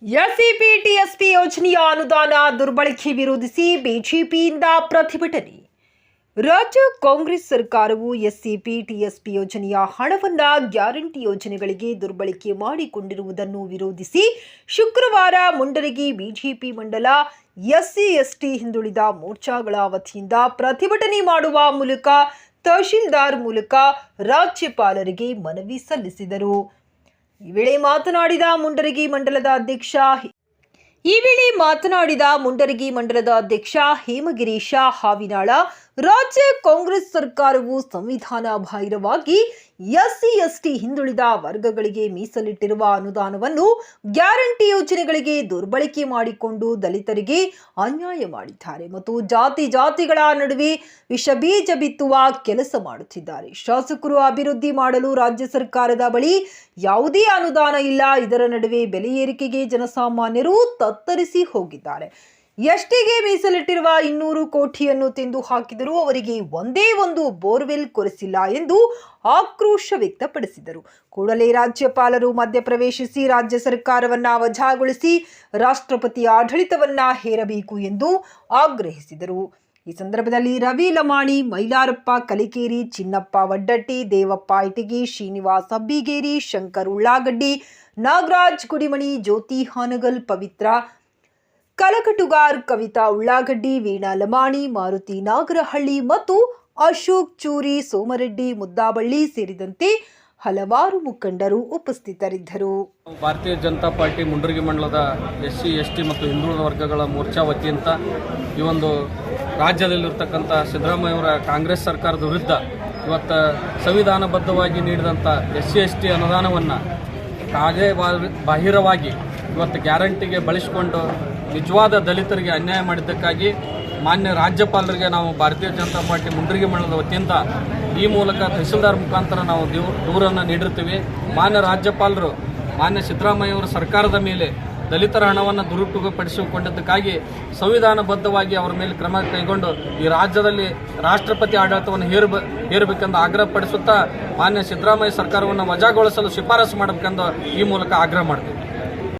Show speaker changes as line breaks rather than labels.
SCP TSP ಯೋಜನೆಯ ಅನುದಾನ ದುರ್ಬಳಕೆ ವಿರೋಧಿಸಿ ಬಿಜೆಪಿಯಿಂದ ಪ್ರತಿಭಟನೆ. ರಾಜ್ಯ ಕಾಂಗ್ರೆಸ್ ಸರ್ಕಾರವು ಎಸ್ಸಿಪಿ ಟಿಎಸ್ಪಿ ಯೋಜನೆಯ ಹಣವನ್ನು ಗ್ಯಾರಂಟಿ ಯೋಜನೆಗಳಿಗೆ ದುರ್ಬಳಕೆ ಮಾಡಿಕೊಂಡಿರುವುದನ್ನು ವಿರೋಧಿಸಿ ಶುಕ್ರವಾರ ಮುಂಡರಗಿ ಬಿಜೆಪಿ ಮಂಡಲ ಎಸ್ಸಿ ಎಸ್ಟಿ ಹಿಂದುಳಿದ ಮೋರ್ಚಾಗಳ ವತಿಯಿಂದ ಪ್ರತಿಭಟನೆ ಮಾಡುವ ಮೂಲಕ ತಹಶೀಲ್ದಾರ್ ಮೂಲಕ ರಾಜ್ಯಪಾಲರಿಗೆ ಮನವಿ ಸಲ್ಲಿಸಿದರು. ಈ ವೇಳೆ ಮಾತನಾಡಿದ ಮುಂಡರಗಿ ಮಂಡಲದ ಅಧ್ಯಕ್ಷ ಹೇಮಗಿರೀಶ ಹಾವಿನಾಳ, ರಾಜ್ಯ ಕಾಂಗ್ರೆಸ್ ಸರ್ಕಾರವು ಸಂವಿಧಾನ ಬಾಹಿರವಾಗಿ ಎಸ್ಸಿ ಎಸ್ಟಿ ಹಿಂದುಳಿದ ವರ್ಗಗಳಿಗೆ ಮೀಸಲಿಟ್ಟಿರುವ ಅನುದಾನವನ್ನು ಗ್ಯಾರಂಟಿ ಯೋಜನೆಗಳಿಗೆ ದುರ್ಬಳಕೆ ಮಾಡಿಕೊಂಡು ದಲಿತರಿಗೆ ಅನ್ಯಾಯ ಮಾಡಿದ್ದಾರೆ ಮತ್ತು ಜಾತಿಗಳ ನಡುವೆ ವಿಷಬೀಜ ಬಿತ್ತುವ ಕೆಲಸ ಮಾಡುತ್ತಿದ್ದಾರೆ. ಶಾಸಕರು ಅಭಿವೃದ್ಧಿ ಮಾಡಲು ರಾಜ್ಯ ಸರ್ಕಾರದ ಬಳಿ ಯಾವುದೇ ಅನುದಾನ ಇಲ್ಲ. ಇದರ ನಡುವೆ ಬೆಲೆ ಏರಿಕೆಗೆ ಜನಸಾಮಾನ್ಯರು ತತ್ತರಿಸಿ ಹೋಗಿದ್ದಾರೆ. ಎಸ್ಟಿಗೆ ಮೀಸಲಿಟ್ಟಿರುವ 200 ಕೋಟಿಯನ್ನು ತಿಂದು ಹಾಕಿದರೂ ಅವರಿಗೆ ಒಂದೇ ಒಂದು ಬೋರ್ವೆಲ್ ಕೊರೆಸಿಲ್ಲ ಎಂದು ಆಕ್ರೋಶ ವ್ಯಕ್ತಪಡಿಸಿದರು. ಕೂಡಲೇ ರಾಜ್ಯಪಾಲರು ಮಧ್ಯಪ್ರವೇಶಿಸಿ ರಾಜ್ಯ ಸರ್ಕಾರವನ್ನ ವಜಾಗೊಳಿಸಿ ರಾಷ್ಟ್ರಪತಿ ಆಡಳಿತವನ್ನ ಹೇರಬೇಕು ಎಂದು ಆಗ್ರಹಿಸಿದರು. ಈ ಸಂದರ್ಭದಲ್ಲಿ ರವಿ ಲಮಾಣಿ, ಮೈಲಾರಪ್ಪ ಕಲಿಕೇರಿ, ಚಿನ್ನಪ್ಪ ವಡ್ಡಟ್ಟಿ, ದೇವಪ್ಪ ಇಟಗಿ, ಶ್ರೀನಿವಾಸ್ ಅಬ್ಬಿಗೇರಿ, ಶಂಕರ್ ಉಳ್ಳಾಗಡ್ಡಿ, ನಾಗರಾಜ್ ಗುಡಿಮಣಿ, ಜ್ಯೋತಿ ಹಾನಗಲ್, ಪವಿತ್ರ ಕಲಕಟುಗಾರ್, ಕವಿತಾ ಉಳ್ಳಾಗಡ್ಡಿ, ವೀಣಾ ಲಮಾಣಿ, ಮಾರುತಿ ನಾಗರಹಳ್ಳಿ ಮತ್ತು ಅಶೋಕ್ ಚೂರಿ, ಸೋಮರೆಡ್ಡಿ ಮುದ್ದಾಬಳ್ಳಿ ಸೇರಿದಂತೆ ಹಲವಾರು ಮುಖಂಡರು ಉಪಸ್ಥಿತರಿದ್ದರು.
ಭಾರತೀಯ ಜನತಾ ಪಾರ್ಟಿ ಮುಂಡರಗಿ ಮಂಡಲದ ಎಸ್ಸಿ ಎಸ್ಟಿ ಮತ್ತು ಹಿಂದುಳಿದ ವರ್ಗಗಳ ಮೋರ್ಚಾ ವತಿಯಿಂದ ಈ ಒಂದು ರಾಜ್ಯದಲ್ಲಿರ್ತಕ್ಕಂಥ ಸಿದ್ದರಾಮಯ್ಯವರ ಕಾಂಗ್ರೆಸ್ ಸರ್ಕಾರದ ವಿರುದ್ಧ ಇವತ್ತು ಸಂವಿಧಾನಬದ್ಧವಾಗಿ ನೀಡಿದಂಥ ಎಸ್ಸಿ ಎಸ್ಟಿ ಅನುದಾನವನ್ನು ಬಾಹಿರವಾಗಿ ಇವತ್ತು ಗ್ಯಾರಂಟಿಗೆ ಬಳಸಿಕೊಂಡು ನಿಜವಾದ ದಲಿತರಿಗೆ ಅನ್ಯಾಯ ಮಾಡಿದ್ದಕ್ಕಾಗಿ ಮಾನ್ಯ ರಾಜ್ಯಪಾಲರಿಗೆ ನಾವು ಭಾರತೀಯ ಜನತಾ ಪಾರ್ಟಿ ಮುಂಡರಗಿ ಮಂಡಲದ ವತಿಯಿಂದ ಈ ಮೂಲಕ ತಹಶೀಲ್ದಾರ್ ಮುಖಾಂತರ ನಾವು ದೂರನ್ನು ನೀಡಿರ್ತೀವಿ. ಮಾನ್ಯ ರಾಜ್ಯಪಾಲರು ಮಾನ್ಯ ಸಿದ್ದರಾಮಯ್ಯವರ ಸರ್ಕಾರದ ಮೇಲೆ ದಲಿತರ ಹಣವನ್ನು ದುರುಪಯೋಗಪಡಿಸಿಕೊಂಡಿದ್ದಕ್ಕಾಗಿ ಸಂವಿಧಾನಬದ್ಧವಾಗಿ ಅವರ ಮೇಲೆ ಕ್ರಮ ಕೈಗೊಂಡು ಈ ರಾಜ್ಯದಲ್ಲಿ ರಾಷ್ಟ್ರಪತಿ ಆಡಳಿತವನ್ನು ಹೇರಬೇಕೆಂದು ಆಗ್ರಹಪಡಿಸುತ್ತಾ ಮಾನ್ಯ ಸಿದ್ದರಾಮಯ್ಯ ಸರ್ಕಾರವನ್ನು ವಜಾಗೊಳಿಸಲು ಶಿಫಾರಸು ಮಾಡಬೇಕೆಂದು ಈ ಮೂಲಕ ಆಗ್ರಹ ಮಾಡ್ತೀವಿ.